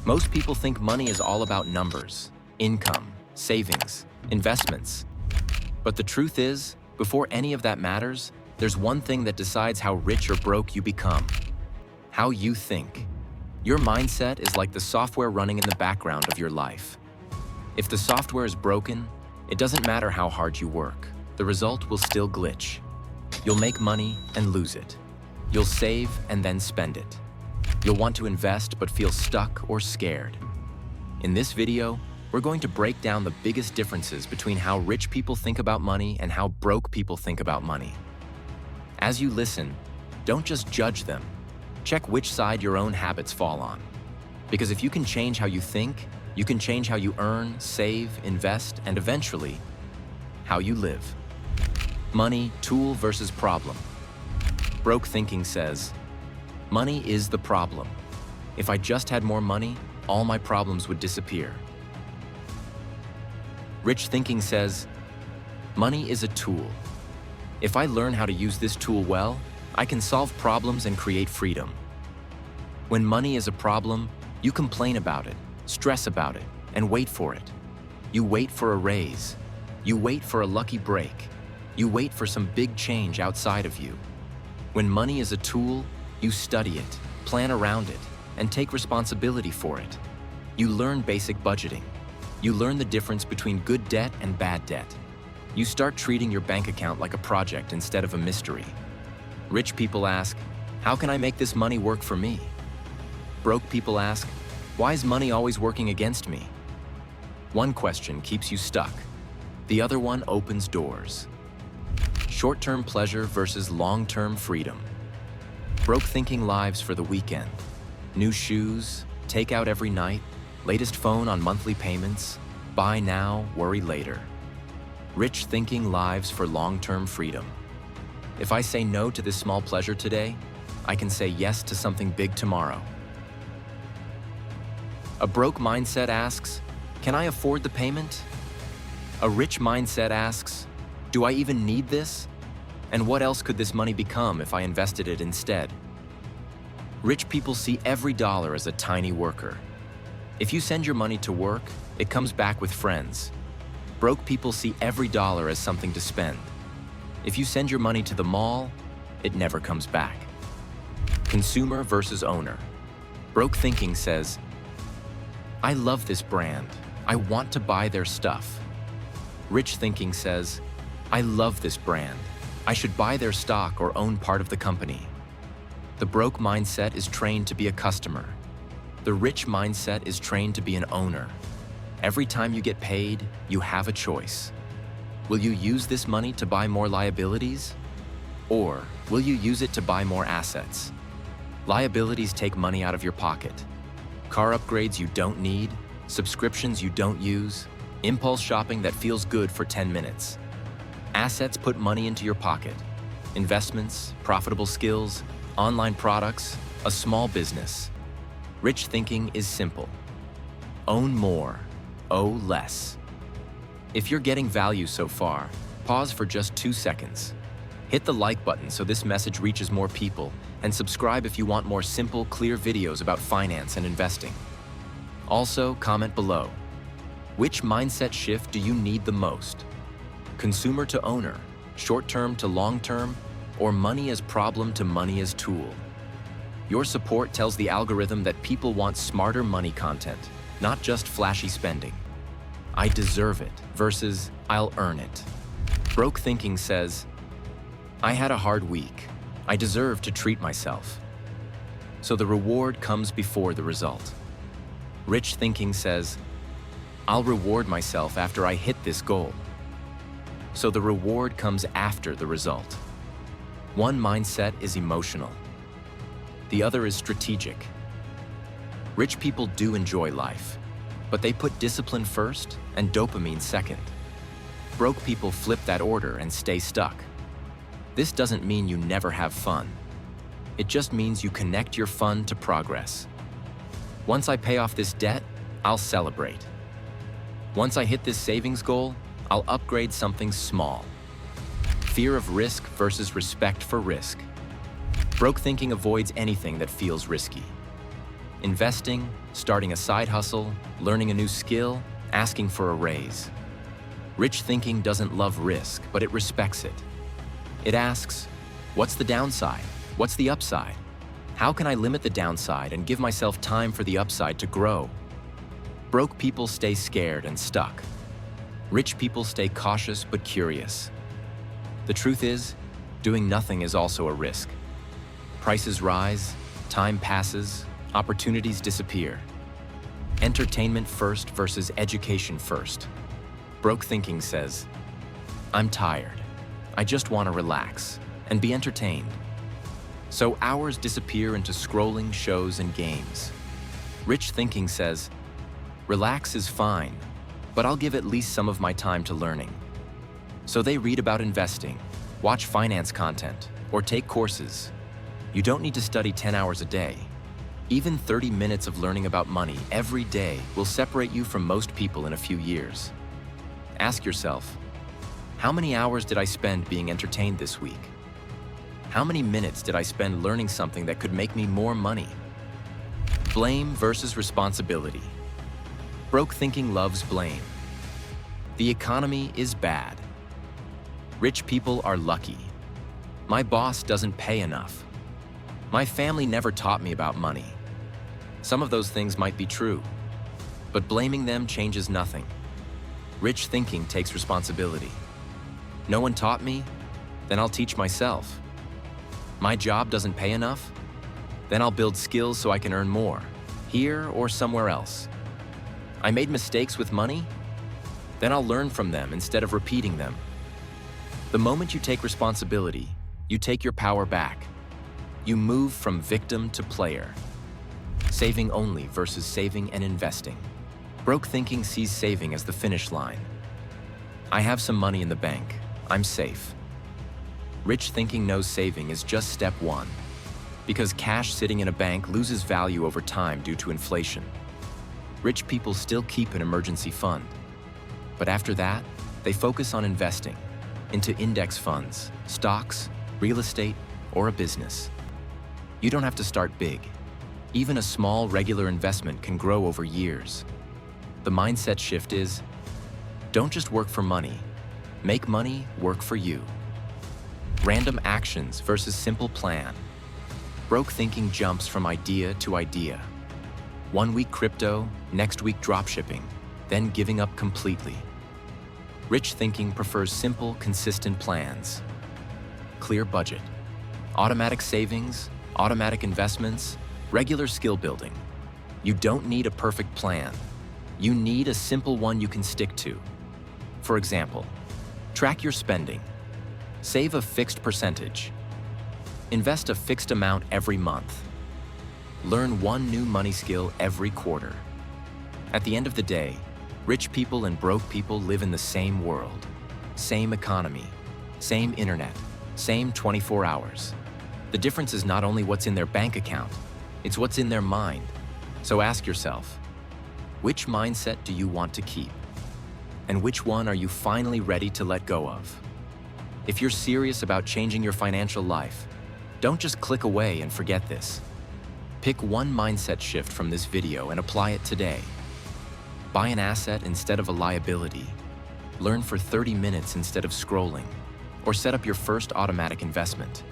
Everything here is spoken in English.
Most people think money is all about numbers, income, savings, investments. But the truth is, before any of that matters, there's one thing that decides how rich or broke you become: how you think. Your mindset is like the software running in the background of your life. If the software is broken, it doesn't matter how hard you work. The result will still glitch. You'll make money and lose it. You'll save and then spend it. You'll want to invest but feel stuck or scared. In this video, we're going to break down the biggest differences between how rich people think about money and how broke people think about money. As you listen, don't just judge them. Check which side your own habits fall on. Because if you can change how you think, you can change how you earn, save, invest, and eventually, how you live. Money, tool versus problem. Broke thinking says, money is the problem. If I just had more money, all my problems would disappear. Rich thinking says, money is a tool. If I learn how to use this tool well, I can solve problems and create freedom. When money is a problem, you complain about it, stress about it, and wait for it. You wait for a raise. You wait for a lucky break. You wait for some big change outside of you. When money is a tool, you study it, plan around it, and take responsibility for it. You learn basic budgeting. You learn the difference between good debt and bad debt. You start treating your bank account like a project instead of a mystery. Rich people ask, how can I make this money work for me? Broke people ask, why is money always working against me? One question keeps you stuck. The other one opens doors. Short-term pleasure versus long-term freedom. Broke thinking lives for the weekend. New shoes, takeout every night, latest phone on monthly payments, buy now, worry later. Rich thinking lives for long-term freedom. If I say no to this small pleasure today, I can say yes to something big tomorrow. A broke mindset asks, can I afford the payment? A rich mindset asks, do I even need this? And what else could this money become if I invested it instead? Rich people see every dollar as a tiny worker. If you send your money to work, it comes back with friends. Broke people see every dollar as something to spend. If you send your money to the mall, it never comes back. Consumer versus owner. Broke thinking says, I love this brand. I want to buy their stuff. Rich thinking says, I love this brand. I should buy their stock or own part of the company. The broke mindset is trained to be a customer. The rich mindset is trained to be an owner. Every time you get paid, you have a choice. Will you use this money to buy more liabilities? Or will you use it to buy more assets? Liabilities take money out of your pocket. Car upgrades you don't need, subscriptions you don't use, impulse shopping that feels good for 10 minutes. Assets put money into your pocket. Investments, profitable skills, online products, a small business. Rich thinking is simple. Own more, owe less. If you're getting value so far, pause for just 2 seconds. Hit the like button so this message reaches more people, and subscribe if you want more simple, clear videos about finance and investing. Also, comment below. Which mindset shift do you need the most? Consumer to owner, short-term to long-term, or money as problem to money as tool? Your support tells the algorithm that people want smarter money content, not just flashy spending. I deserve it versus I'll earn it. Broke thinking says, I had a hard week. I deserve to treat myself. So the reward comes before the result. Rich thinking says, I'll reward myself after I hit this goal. So the reward comes after the result. One mindset is emotional. The other is strategic. Rich people do enjoy life, but they put discipline first and dopamine second. Broke people flip that order and stay stuck. This doesn't mean you never have fun. It just means you connect your fun to progress. Once I pay off this debt, I'll celebrate. Once I hit this savings goal, I'll upgrade something small. Fear of risk versus respect for risk. Broke thinking avoids anything that feels risky. Investing, starting a side hustle, learning a new skill, asking for a raise. Rich thinking doesn't love risk, but it respects it. It asks, what's the downside? What's the upside? How can I limit the downside and give myself time for the upside to grow? Broke people stay scared and stuck. Rich people stay cautious but curious. The truth is, doing nothing is also a risk. Prices rise, time passes, opportunities disappear. Entertainment first versus education first. Broke thinking says, I'm tired. I just want to relax and be entertained. So hours disappear into scrolling shows and games. Rich thinking says, relax is fine, but I'll give at least some of my time to learning. So they read about investing, watch finance content, or take courses. You don't need to study 10 hours a day. Even 30 minutes of learning about money every day will separate you from most people in a few years. Ask yourself, how many hours did I spend being entertained this week? How many minutes did I spend learning something that could make me more money? Blame versus responsibility. Broke thinking loves blame. The economy is bad. Rich people are lucky. My boss doesn't pay enough. My family never taught me about money. Some of those things might be true, but blaming them changes nothing. Rich thinking takes responsibility. No one taught me? Then I'll teach myself. My job doesn't pay enough? Then I'll build skills so I can earn more, here or somewhere else. I made mistakes with money? Then I'll learn from them instead of repeating them. The moment you take responsibility, you take your power back. You move from victim to player. Saving only versus saving and investing. Broke thinking sees saving as the finish line. I have some money in the bank. I'm safe. Rich thinking knows saving is just step one, because cash sitting in a bank loses value over time due to inflation. Rich people still keep an emergency fund, but after that, they focus on investing into index funds, stocks, real estate, or a business. You don't have to start big. Even a small, regular investment can grow over years. The mindset shift is, don't just work for money. Make money work for you. Random actions versus simple plan. Broke thinking jumps from idea to idea. 1 week crypto, next week dropshipping, then giving up completely. Rich thinking prefers simple, consistent plans. Clear budget. Automatic savings, automatic investments, regular skill building. You don't need a perfect plan. You need a simple one you can stick to. For example, track your spending. Save a fixed percentage. Invest a fixed amount every month. Learn one new money skill every quarter. At the end of the day, rich people and broke people live in the same world, same economy, same internet, same 24 hours. The difference is not only what's in their bank account, it's what's in their mind. So ask yourself, which mindset do you want to keep? And which one are you finally ready to let go of? If you're serious about changing your financial life, don't just click away and forget this. Pick one mindset shift from this video and apply it today. Buy an asset instead of a liability. Learn for 30 minutes instead of scrolling. Or set up your first automatic investment.